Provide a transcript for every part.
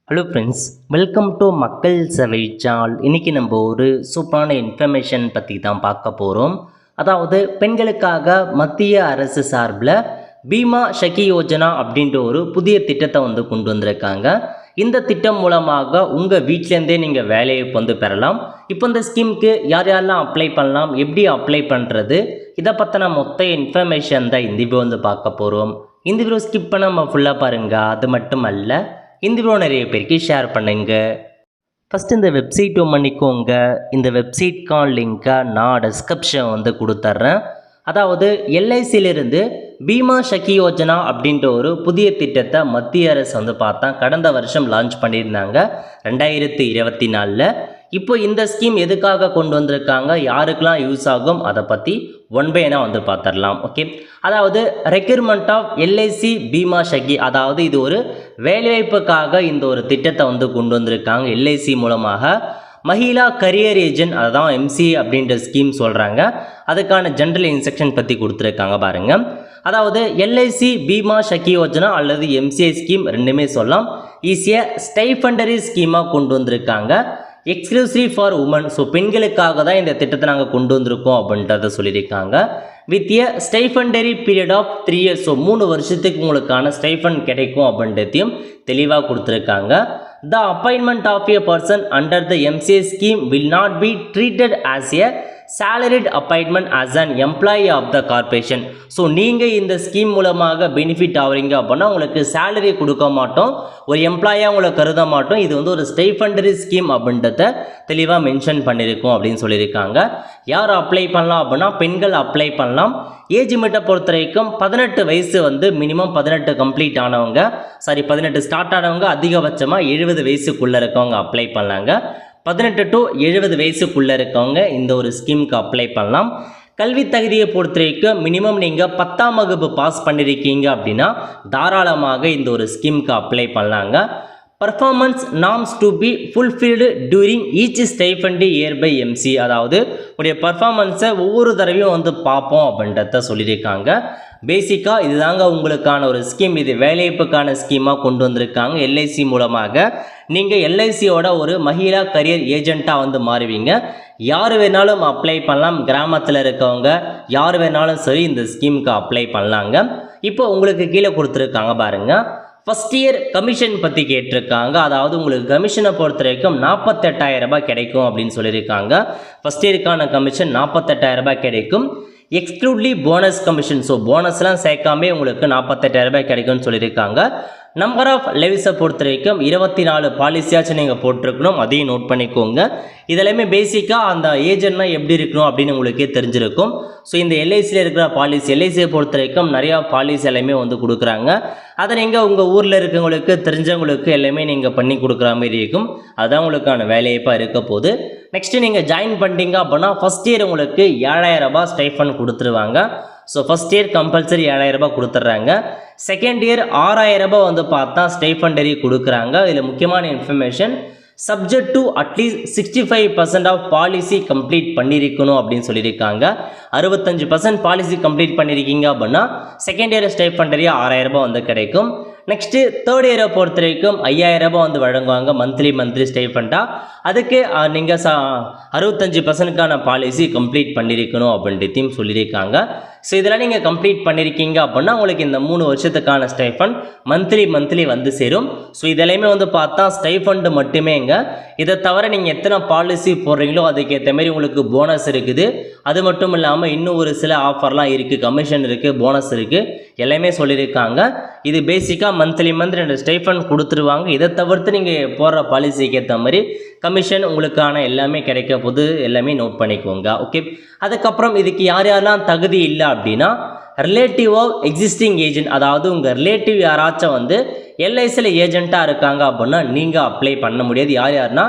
Hello friends, welcome to மக்கள் சேவை channel. இன்றைக்கி நம்ம ஒரு சூப்பரான இன்ஃபர்மேஷன் பற்றி தான் பார்க்க போகிறோம். அதாவது பெண்களுக்காக மத்திய அரசு சார்பில் பீமா சகி யோஜனா அப்படின்ற ஒரு புதிய திட்டத்தை கொண்டு வந்திருக்காங்க. இந்த திட்டம் மூலமாக உங்கள் வீட்டிலேருந்தே நீங்கள் வேலையை பெறலாம். இப்போ இந்த ஸ்கீமுக்கு யார் யாரெல்லாம் அப்ளை பண்ணலாம், எப்படி அப்ளை பண்ணுறது, இதை பற்றின மொத்த இன்ஃபர்மேஷன் தான் இந்த வீடியோ பார்க்க போகிறோம். இந்த வீடியோ ஸ்கிப் பண்ண நம்ம ஃபுல்லாக பாருங்கள். அது மட்டும் அல்ல, இந்த வீடியோ நிறைய பேருக்கு ஷேர் பண்ணுங்க. ஃபஸ்ட்டு இந்த வெப்சைட் பண்ணிக்கோங்க. இந்த வெப்சைட்கான லிங்க்கை நான் டிஸ்கிரிப்ஷன் கொடுத்துட்றேன். அதாவது எல்ஐசியிலிருந்து பீமா சகி யோஜனா அப்படின்ற ஒரு புதிய திட்டத்தை மத்திய அரசு பார்த்தா கடந்த வருஷம் லான்ச் பண்ணியிருந்தாங்க 2024. இப்போ இந்த ஸ்கீம் எதுக்காக கொண்டு வந்திருக்காங்க, யாருக்கெல்லாம் யூஸ் ஆகும், அதை பற்றி ஒன் பை ஒன்னாக பார்த்துடலாம். ஓகே, அதாவது ரெக்யூர்மெண்ட் ஆஃப் எல்ஐசி பீமா சகி, அதாவது இது ஒரு வேலைவாய்ப்புக்காக இந்த ஒரு திட்டத்தை கொண்டு வந்திருக்காங்க எல்ஐசி மூலமாக. மஹிளா கரியர் ஏஜென்ட், அதுதான் எம்சி அப்படின்ற ஸ்கீம் சொல்கிறாங்க. அதுக்கான ஜென்ரல் இன்ஸ்ட்ரக்ஷன் பற்றி கொடுத்துருக்காங்க பாருங்கள். அதாவது எல்ஐசி பீமா சகி யோஜனா அல்லது எம்சிஐ ஸ்கீம் ரெண்டுமே சொல்லலாம். ஈஸியாக ஸ்டைஃபண்டரி ஸ்கீமாக கொண்டு வந்திருக்காங்க, எக்ஸ்க்ளூசிவ் ஃபார் உமன். ஸோ பெண்களுக்காக தான் இந்த திட்டத்தை நாங்கள் கொண்டு வந்திருக்கோம் அப்படின்றத சொல்லியிருக்காங்க. With a stipendiary period of 3 years. So 3 வருஷத்துக்கு உங்களுக்கான ஸ்டைஃபண்ட் கிடைக்கும் அப்படின்றதையும் தெளிவாக கொடுத்துருக்காங்க. The appointment of a person under the MCA scheme will not be treated as a salaried appointment as an employee of the corporation. So நீங்கள் இந்த scheme மூலமாக benefit ஆகிறீங்க அப்படின்னா உங்களுக்கு சேலரி கொடுக்க மாட்டோம், ஒரு எம்ப்ளாயாக உங்களை கருத மாட்டோம். இது ஒரு ஸ்டைஃபண்டரி ஸ்கீம் அப்படின்றத தெளிவாக மென்ஷன் பண்ணியிருக்கோம் அப்படின்னு சொல்லியிருக்காங்க. யார் அப்ளை பண்ணலாம் அப்படின்னா பெண்கள் அப்ளை பண்ணலாம். ஏஜ் லிமிட்டை பொறுத்த வரைக்கும் 18 வயசு மினிமம் 18 கம்ப்ளீட் ஆனவங்க, 18 ஸ்டார்ட் ஆனவங்க, அதிகபட்சமாக 70 வயசுக்குள்ளே இருக்கவங்க அப்ளை பண்ணலாங்க. 18 to 70 வயசுக்குள்ளே இருக்கவங்க இந்த ஒரு ஸ்கீமுக்கு அப்ளை பண்ணலாம். கல்வி தகுதியை பொறுத்த வரைக்கும் மினிமம் நீங்கள் 10ஆம் வகுப்பு பாஸ் பண்ணியிருக்கீங்க அப்படின்னா தாராளமாக இந்த ஒரு ஸ்கீமுக்கு அப்ளை பண்ணலாங்க. Performance norms to be fulfilled during each stipendiary year by MC, அதாவது உடைய பர்ஃபார்மன்ஸை ஒவ்வொரு தடவையும் பார்ப்போம் அப்படின்றத சொல்லியிருக்காங்க. பேசிக்காக இதுதாங்க உங்களுக்கான ஒரு ஸ்கீம். இது வேலைவாய்ப்புக்கான ஸ்கீமாக கொண்டு வந்திருக்காங்க எல்ஐசி மூலமாக. நீங்கள் எல்ஐசியோட ஒரு மஹிளா கரியர் ஏஜெண்ட்டாக மாறுவீங்க. யார் வேணாலும் அப்ளை பண்ணலாம். கிராமத்தில் இருக்கவங்க யார் வேணாலும் சரி இந்த ஸ்கீமுக்கு அப்ளை பண்ணலாங்க. இப்போ உங்களுக்கு கீழே கொடுத்துருக்காங்க பாருங்கள். ஃபஸ்ட் இயர் கமிஷன் பற்றி கேட்டிருக்காங்க. அதாவது உங்களுக்கு கமிஷனை பொறுத்த வரைக்கும் 48,000 ரூபாய் கிடைக்கும் அப்படின்னு சொல்லியிருக்காங்க. ஃபஸ்ட் இயருக்கான கமிஷன் 48,000 ரூபாய் கிடைக்கும். எக்ஸ்க்ளூட்லி போனஸ் கமிஷன், ஸோ போனஸ்லாம் சேர்க்காமே உங்களுக்கு 48,000 ரூபாய் கிடைக்கும்னு சொல்லியிருக்காங்க. நம்பர் ஆஃப் லைவ்ஸை பொறுத்த வரைக்கும் 24 பாலிசியாச்சும் நீங்கள் போட்டிருக்கணும், அதையும் நோட் பண்ணிக்கோங்க. இதெல்லாமே பேசிக்காக அந்த ஏஜென்ட்னா எப்படி இருக்கணும் அப்படின்னு உங்களுக்கே தெரிஞ்சிருக்கும். ஸோ இந்த எல்ஐசியில் இருக்கிற பாலிசி, எல்ஐசியை பொறுத்த வரைக்கும் நிறையா பாலிசி எல்லாமே கொடுக்குறாங்க. அதை நீங்கள் உங்கள் ஊரில் இருக்கவங்களுக்கு தெரிஞ்சவங்களுக்கு எல்லாமே நீங்கள் பண்ணி கொடுக்குற மாதிரி இருக்கும். அதுதான் உங்களுக்கான வேலைவாய்ப்பாக இருக்க போகுது. நெக்ஸ்ட்டு நீங்கள் ஜாயின் பண்ணிட்டீங்க அப்படின்னா ஃபஸ்ட் இயர் உங்களுக்கு 7,000 ரூபாய் ஸ்டைஃபண்ட் கொடுத்துருவாங்க. ஸோ ஃபஸ்ட் இயர் கம்பல்சரி 7,000 ரூபாய் கொடுத்துட்றாங்க. செகண்ட் இயர் 6,000 ரூபாய் பார்த்தா ஸ்டைஃபண்டரி கொடுக்குறாங்க. இதில் முக்கியமான இன்ஃபர்மேஷன், சப்ஜெக்ட் டு அட்லீஸ்ட் 65% ஆஃப் பாலிசி கம்ப்ளீட் பண்ணியிருக்கணும் அப்படின்னு சொல்லியிருக்காங்க. 65% பாலிசி கம்ப்ளீட் பண்ணியிருக்கீங்க அப்படின்னா செகண்ட் இயர் ஸ்டைஃபண்டரியாக 6,000 ரூபாய் கிடைக்கும். நெக்ஸ்ட்டு தேர்ட் இயரை பொறுத்த வரைக்கும் 5,000 ரூபாய் வழங்குவாங்க மந்த்லி ஸ்டைஃபண்டாக. அதுக்கு நீங்கள் 65%க்கான பாலிசி கம்ப்ளீட் பண்ணியிருக்கணும் அப்படின்றதையும் சொல்லியிருக்காங்க. ஸோ இதெல்லாம் நீங்கள் கம்ப்ளீட் பண்ணியிருக்கீங்க அப்படின்னா உங்களுக்கு இந்த 3 வருஷத்துக்கான ஸ்டைஃபண்ட் மந்த்லி சேரும். ஸோ இதெல்லாமே பார்த்தா ஸ்டைஃபண்டு மட்டுமேங்க. இதை தவிர நீங்கள் எத்தனை பாலிசி போடுறீங்களோ அதுக்கேற்ற மாதிரி உங்களுக்கு போனஸ் இருக்குது. அது மட்டும் இல்லாமல் இன்னும் ஒரு சில ஆஃபர்லாம் இருக்குது, கமிஷன் இருக்குது, போனஸ் இருக்குது, எல்லாமே சொல்லியிருக்காங்க. இது பேசிக்காக மந்த்லி 2 ஸ்டைஃபண்ட் கொடுத்துருவாங்க. இதை தவிர்த்து நீங்கள் போடுற பாலிசிக்கு ஏற்ற மாதிரி கமிஷன் உங்களுக்கான எல்லாமே கிடைக்க போது, எல்லாமே நோட் பண்ணிக்கோங்க. ஓகே, அதுக்கப்புறம் இதுக்கு யார் யாரெல்லாம் தகுதி இல்லை அப்படின்னா ரிலேட்டிவ் ஆஃப் எக்ஸிஸ்டிங் ஏஜென்ட், அதாவது உங்கள் ரிலேட்டிவ் யாராச்சும் எல்ஐசியில் ஏஜெண்ட்டாக இருக்காங்க அப்படின்னா நீங்கள் அப்ளை பண்ண முடியாது. யார்னா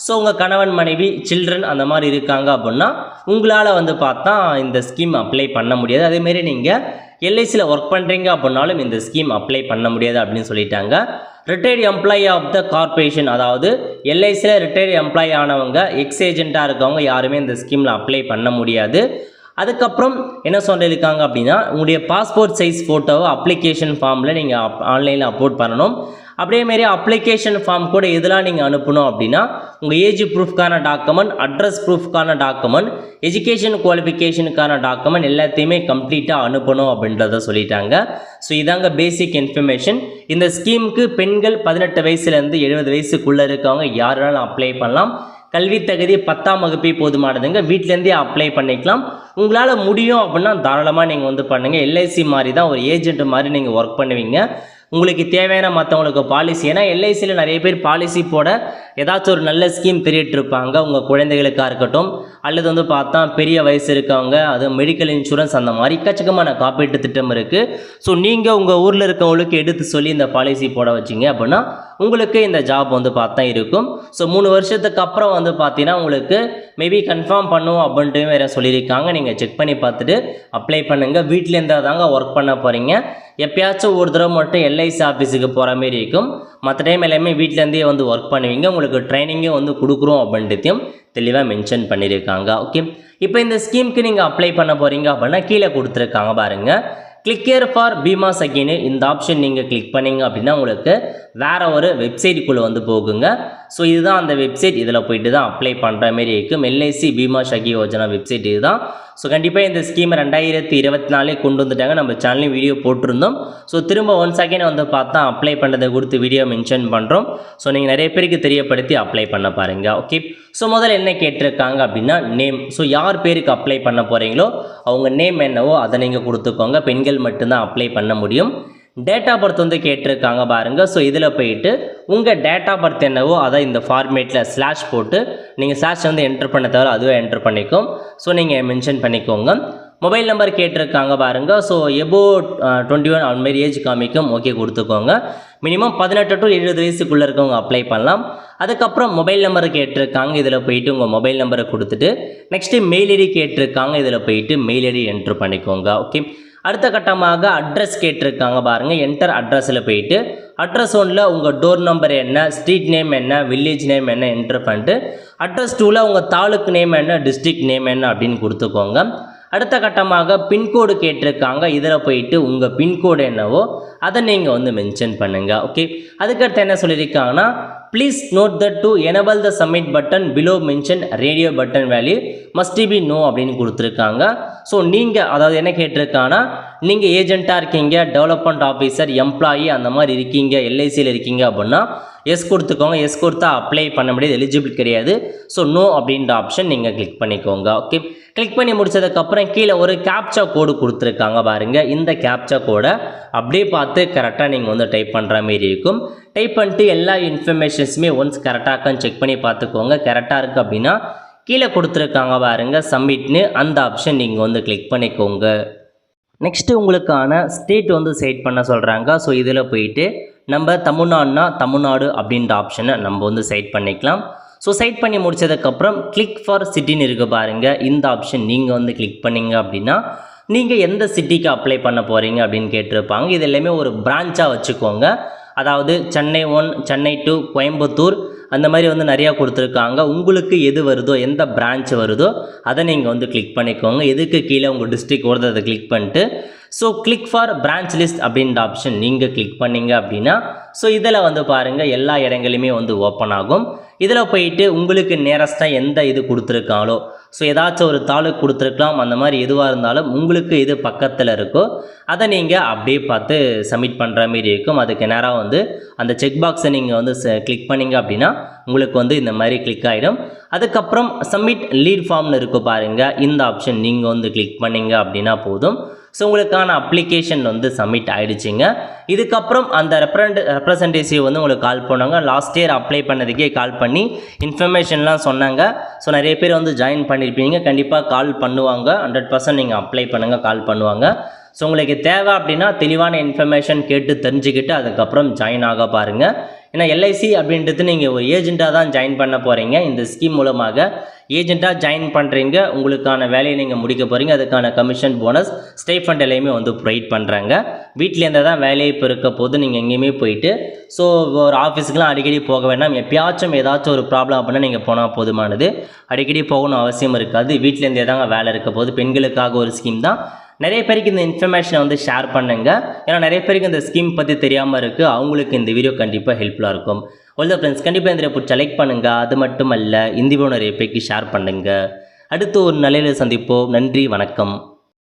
ஸோ உங்கள் கணவன் மனைவி சில்ட்ரன் அந்த மாதிரி இருக்காங்க அப்படின்னா உங்களால் பார்த்தா இந்த ஸ்கீம் அப்ளை பண்ண முடியாது. அதேமாரி நீங்கள் எல்ஐசியில் ஒர்க் பண்ணுறீங்க அப்படின்னாலும் இந்த ஸ்கீம் அப்ளை பண்ண முடியாது அப்படின்னு சொல்லிட்டாங்க. Retired employee of the corporation, அதாவது எல்ஐசியில் ரிட்டையர்டு எம்ப்ளாயி ஆனவங்க எக்ஸ் ஏஜெண்ட்டாக இருக்கவங்க யாருமே இந்த ஸ்கீமில் அப்ளை பண்ண முடியாது. அதுக்கப்புறம் என்ன சொல்லியிருக்காங்க அப்படின்னா உங்களுடைய பாஸ்போர்ட் சைஸ் ஃபோட்டோவை அப்ளிகேஷன் ஃபார்மில் நீங்கள் ஆன்லைனில் அப்லோட் பண்ணணும். அப்படியே மாரி அப்ளிகேஷன் ஃபார்ம் கூட எதெல்லாம் நீங்கள் அனுப்பணும் அப்படின்னா உங்கள் ஏஜ் ப்ரூஃப்கான டாக்குமெண்ட், அட்ரஸ் ப்ரூஃப்கான டாக்குமெண்ட், எஜுகேஷன் குவாலிஃபிகேஷனுக்கான டாக்குமெண்ட் எல்லாத்தையுமே கம்ப்ளீட்டாக அனுப்பணும் அப்படின்றத சொல்லிட்டாங்க. ஸோ இதாங்க பேசிக் இன்ஃபர்மேஷன். இந்த ஸ்கீமுக்கு பெண்கள் 18 வயசுலேருந்து 70 வயசுக்குள்ளே இருக்கவங்க யார் வேணாலும் அப்ளை பண்ணலாம். கல்வி தகுதி 10ஆம் வகுப்பே போதுமானதுங்க. வீட்டிலேருந்தே அப்ளை பண்ணிக்கலாம். உங்களால் முடியும் அப்படின்னா தாராளமாக நீங்கள் வந்து பண்ணுங்கள். எல்ஐசி மாதிரி தான், ஒரு ஏஜென்ட் மாதிரி நீங்கள் ஒர்க் பண்ணுவீங்க. உங்களுக்கு தேவையான மற்றவங்களுக்கு பாலிசி, ஏன்னா எல்ஐசியில் நிறைய பேர் பாலிசி போட ஏதாச்சும் ஒரு நல்ல ஸ்கீம் தெரியிட்டு இருப்பாங்க. உங்கள் குழந்தைகளுக்காக இருக்கட்டும், அல்லது வந்து பார்த்தா பெரிய வயசு இருக்கவங்க, அது மெடிக்கல் இன்சூரன்ஸ், அந்த மாதிரி எக்கச்சக்கமான காப்பீட்டு திட்டம் இருக்குது. ஸோ நீங்கள் உங்கள் ஊரில் இருக்கவங்களுக்கு எடுத்து சொல்லி இந்த பாலிசி போட வச்சிங்க அப்படின்னா உங்களுக்கு இந்த ஜாப் வந்து பார்த்தா இருக்கும். ஸோ 3 வருஷத்துக்கு அப்புறம் வந்து பார்த்தீங்கன்னா உங்களுக்கு மேபி கன்ஃபார்ம் பண்ணுவோம் அப்படின்ட்டு வேறு சொல்லியிருக்காங்க. நீங்கள் செக் பண்ணி பார்த்துட்டு அப்ளை பண்ணுங்கள். வீட்டிலேருந்தா தாங்க ஒர்க் பண்ண போகிறீங்க. எப்பயாச்சும் ஒரு தடவை மட்டும் எல்ஐசி ஆஃபீஸுக்கு போகிற மாரி இருக்கும். மற்ற டைம் எல்லாமே வீட்டிலேருந்தே வந்து ஒர்க் பண்ணுவீங்க. உங்களுக்கு ட்ரைனிங்கும் வந்து கொடுக்குறோம் அப்படின்றதையும் தெளிவாக மென்ஷன் பண்ணியிருக்காங்க. ஓகே, இப்போ இந்த ஸ்கீமுக்கு நீங்கள் அப்ளை பண்ண போகிறீங்க அப்படின்னா கீழே கொடுத்துருக்காங்க பாருங்கள், கிளிக் ஹியர் ஃபார் பீமா சகின்னு. இந்த ஆப்ஷன் நீங்கள் கிளிக் பண்ணிங்க அப்படின்னா உங்களுக்கு வேறு ஒரு வெப்சைட்டுக்குள்ளே வந்து போகுங்க. ஸோ இதுதான் அந்த வெப்சைட். இதில் போயிட்டு தான் அப்ளை பண்ணுற மாரி இருக்கும். எல்ஐசி பீமா சகி யோஜனா வெப்சைட் இதுதான். ஸோ கண்டிப்பாக இந்த ஸ்கீமை 2024 கொண்டு வந்துட்டாங்க. நம்ம சேனலையும் வீடியோ போட்டிருந்தோம். ஸோ திரும்ப ஒன்ஸ் அகைன் வந்து பார்த்தா அப்ளை பண்ணுறதை கொடுத்து வீடியோ மென்ஷன் பண்ணுறோம். ஸோ நீங்கள் நிறைய பேருக்கு தெரியப்படுத்தி அப்ளை பண்ண பாருங்கள். ஓகே, ஸோ முதல்ல என்ன கேட்டிருக்காங்க அப்படின்னா நேம். ஸோ யார் பேருக்கு அப்ளை பண்ண போகிறீங்களோ அவங்க நேம் என்னவோ அதை நீங்கள் கொடுத்துக்கோங்க. பெண்கள் மட்டும்தான் அப்ளை பண்ண முடியும். டேட் ஆஃப் பர்த் வந்து கேட்டிருக்காங்க பாருங்கள். ஸோ இதில் போயிட்டு உங்கள் டேட் ஆஃப் பர்த் என்னவோ அதை இந்த ஃபார்மேட்டில் ஸ்லாஷ் போட்டு நீங்கள் ஸ்லாஷ் வந்து என்டர் பண்ண தவிர அதுவே என்டர் பண்ணிக்கும். ஸோ நீங்கள் மென்ஷன் பண்ணிக்கோங்க. மொபைல் நம்பர் கேட்டிருக்காங்க பாருங்கள். ஸோ எபோ 21 அந்த மாதிரி ஏஜ் காமிக்கும். ஓகே கொடுத்துக்கோங்க. மினிமம் 18 to 70 வயசுக்குள்ளே இருக்கவங்க அப்ளை பண்ணலாம். அதுக்கப்புறம் மொபைல் நம்பர் கேட்டிருக்காங்க. இதில் போயிட்டு உங்கள் மொபைல் நம்பரை கொடுத்துட்டு நெக்ஸ்ட்டு மெயில் ஐடி கேட்டிருக்காங்க. இதில் போயிட்டு மெயில் ஐடி என்ட்ரு பண்ணிக்கோங்க. ஓகே, அடுத்த கட்டமாக அட்ரஸ் கேட்டிருக்காங்க பாருங்கள். என்டர் அட்ரஸில் போயிட்டு அட்ரஸ் 1ல் உங்கள் டோர் நம்பர் என்ன, ஸ்ட்ரீட் நேம் என்ன, வில்லேஜ் நேம் என்ன என்ட்ரு பண்ணிட்டு அட்ரஸ் 2ல் உங்கள் தாலுக்கு நேம் என்ன, டிஸ்ட்ரிக்ட் நேம் என்ன அப்படின்னு கொடுத்துக்கோங்க. அடுத்த கட்டமாக பின்கோடு கேட்டிருக்காங்க. இதில் போயிட்டு உங்கள் பின்கோடு என்னவோ அதை நீங்கள் வந்து மென்ஷன் பண்ணுங்கள். ஓகே, அதுக்கடுத்து என்ன சொல்லியிருக்காங்கன்னா please note that to enable the submit button below mention radio button value must be no அப்படின்னு கொடுத்துருக்காங்க. ஸோ நீங்கள் அதாவது என்ன கேட்டிருக்காங்கன்னா நீங்கள் ஏஜென்ட்டாக இருக்கீங்க, டெவலப்மெண்ட் ஆஃபீஸர், எம்ப்ளாயி அந்த மாதிரி இருக்கீங்க, எல்ஐசியில் இருக்கீங்க அப்படின்னா எஸ் கொடுத்துக்கோங்க. எஸ் கொடுத்தா அப்ளை பண்ண முடியாது, எலிஜிபிள் கிடையாது. ஸோ நோ அப்படின்ற ஆப்ஷன் நீங்கள் கிளிக் பண்ணிக்கோங்க. ஓகே, கிளிக் பண்ணி முடிச்சதுக்கப்புறம் கீழே ஒரு கேப்சா கோடு கொடுத்துருக்காங்க பாருங்கள். இந்த கேப்சா கோடை அப்படியே பார்த்து கரெக்டாக நீங்கள் வந்து டைப் பண்ணுற மாரி இருக்கும். டைப் பண்ணிட்டு எல்லா இன்ஃபர்மேஷன்ஸுமே ஒன்ஸ் கரெக்டாக செக் பண்ணி பார்த்துக்கோங்க. கரெக்டாக இருக்குது அப்படின்னா கீழே கொடுத்துருக்காங்க பாருங்கள் சப்மிட்னு, அந்த ஆப்ஷன் நீங்கள் வந்து கிளிக் பண்ணிக்கோங்க. நெக்ஸ்ட்டு உங்களுக்கான ஸ்டேட் வந்து செட் பண்ண சொல்கிறாங்க. ஸோ இதில் போயிட்டு நம்ம தமிழ்நாடுனா தமிழ்நாடு அப்படின்ற ஆப்ஷனை நம்ம வந்து செட் பண்ணிக்கலாம். ஸோ செட் பண்ணி முடிச்சதுக்கப்புறம் கிளிக் ஃபார் சிட்டின்னு இருக்குது பாருங்கள். இந்த ஆப்ஷன் நீங்கள் வந்து கிளிக் பண்ணிங்க அப்படின்னா நீங்கள் எந்த சிட்டிக்கு அப்ளை பண்ண போகிறீங்க அப்படின்னு கேட்டிருப்பாங்க. இது எல்லாமே ஒரு பிரான்ச்சாக வச்சுக்கோங்க. அதாவது சென்னை 1, சென்னை 2, கோயம்புத்தூர் அந்த மாதிரி வந்து நிறையா கொடுத்துருக்காங்க. உங்களுக்கு எது வருதோ, எந்த பிரான்ச் வருதோ அதை நீங்கள் வந்து கிளிக் பண்ணிக்கோங்க. எதுக்கு கீழே உங்கள் டிஸ்ட்ரிக்ட் வருதோ அதை கிளிக் பண்ணிட்டு so click for branch list அப்படின்ற ஆப்ஷன் நீங்கள் கிளிக் பண்ணிங்க அப்படின்னா ஸோ இதில் வந்து பாருங்கள் எல்லா இடங்களுமே வந்து ஓப்பன் ஆகும். இதில் போயிட்டு உங்களுக்கு நியரஸ்ட்டாக எந்த இது கொடுத்துருக்காங்களோ, ஸோ ஏதாச்சும் ஒரு தாலுக்கு கொடுத்துருக்கலாம், அந்த மாதிரி எதுவாக இருந்தாலும் உங்களுக்கு எது பக்கத்தில் இருக்கோ அதை நீங்கள் அப்படியே பார்த்து சப்மிட் பண்ணுற மாரி இருக்கும். அதுக்கு நேராக வந்து அந்த செக் பாக்ஸை நீங்கள் வந்து கிளிக் பண்ணிங்க அப்படின்னா உங்களுக்கு வந்து இந்த மாதிரி கிளிக் ஆகிடும். அதுக்கப்புறம் சப்மிட் லீட் ஃபார்ம்னு இருக்கும் பாருங்கள். இந்த ஆப்ஷன் நீங்கள் வந்து கிளிக் பண்ணிங்க அப்படின்னா போதும். ஸோ உங்களுக்கான அப்ளிகேஷன் வந்து சப்மிட் ஆகிடுச்சிங்க. இதுக்கப்புறம் அந்த ரெப்ரசன்டேட்டிவ் வந்து உங்களுக்கு கால் பண்ணாங்க. லாஸ்ட் இயர் அப்ளை பண்ணதுக்கே கால் பண்ணி இன்ஃபர்மேஷன்லாம் சொன்னாங்க. ஸோ நிறைய பேர் வந்து ஜாயின் பண்ணியிருப்பீங்க. கண்டிப்பாக கால் பண்ணுவாங்க. 100% நீங்கள் அப்ளை பண்ணுங்கள், கால் பண்ணுவாங்க. ஸோ உங்களுக்கு தேவை அப்படின்னா தெளிவான இன்ஃபர்மேஷன் கேட்டு தெரிஞ்சுக்கிட்டு அதுக்கப்புறம் ஜாயின் ஆக பாருங்கள். ஏன்னா எல்ஐசி அப்படின்றது நீங்கள் ஒரு ஏஜெண்ட்டாக தான் ஜாயின் பண்ண போகிறீங்க. இந்த ஸ்கீம் மூலமாக ஏஜெண்ட்டாக ஜாயின் பண்ணுறீங்க, உங்களுக்கான வேலையை நீங்கள் முடிக்க போகிறீங்க. அதுக்கான கமிஷன், போனஸ், ஸ்டைஃபண்ட் எல்லாமே வந்து ப்ரொவைட் பண்ணுறாங்க. வீட்டிலேருந்து தான் வேலையை இப்போ இருக்க போது நீங்கள் எங்கேயுமே போயிட்டு ஸோ ஒரு ஆஃபீஸுக்கெலாம் அடிக்கடி போக வேண்டாம். எப்பயாச்சும் ஏதாச்சும் ஒரு ப்ராப்ளம் அப்படின்னா நீங்கள் போனால் போதுமானது. அடிக்கடி போகணும் அவசியம் இருக்காது. வீட்டிலேருந்தே தாங்க வேலை இருக்க போது. பெண்களுக்காக ஒரு ஸ்கீம் தான். நிறைய பேருக்கு இந்த இன்ஃபர்மேஷனை வந்து ஷேர் பண்ணுங்கள். ஏன்னா நிறைய பேருக்கு இந்த ஸ்கீம் பற்றி தெரியாமல் இருக்குது. அவங்களுக்கு இந்த வீடியோ கண்டிப்பாக ஹெல்ப்ஃபுல்லாக இருக்கும். ஒருத்தர் ஃப்ரெண்ட்ஸ் கண்டிப்பாக இந்த பிடிச்ச லைக் பண்ணுங்கள். அது மட்டும் அல்ல இந்த வீடியோ நிறைய பேருக்கு ஷேர் பண்ணுங்கள். அடுத்து ஒரு நிலையில் சந்திப்போம். நன்றி, வணக்கம்.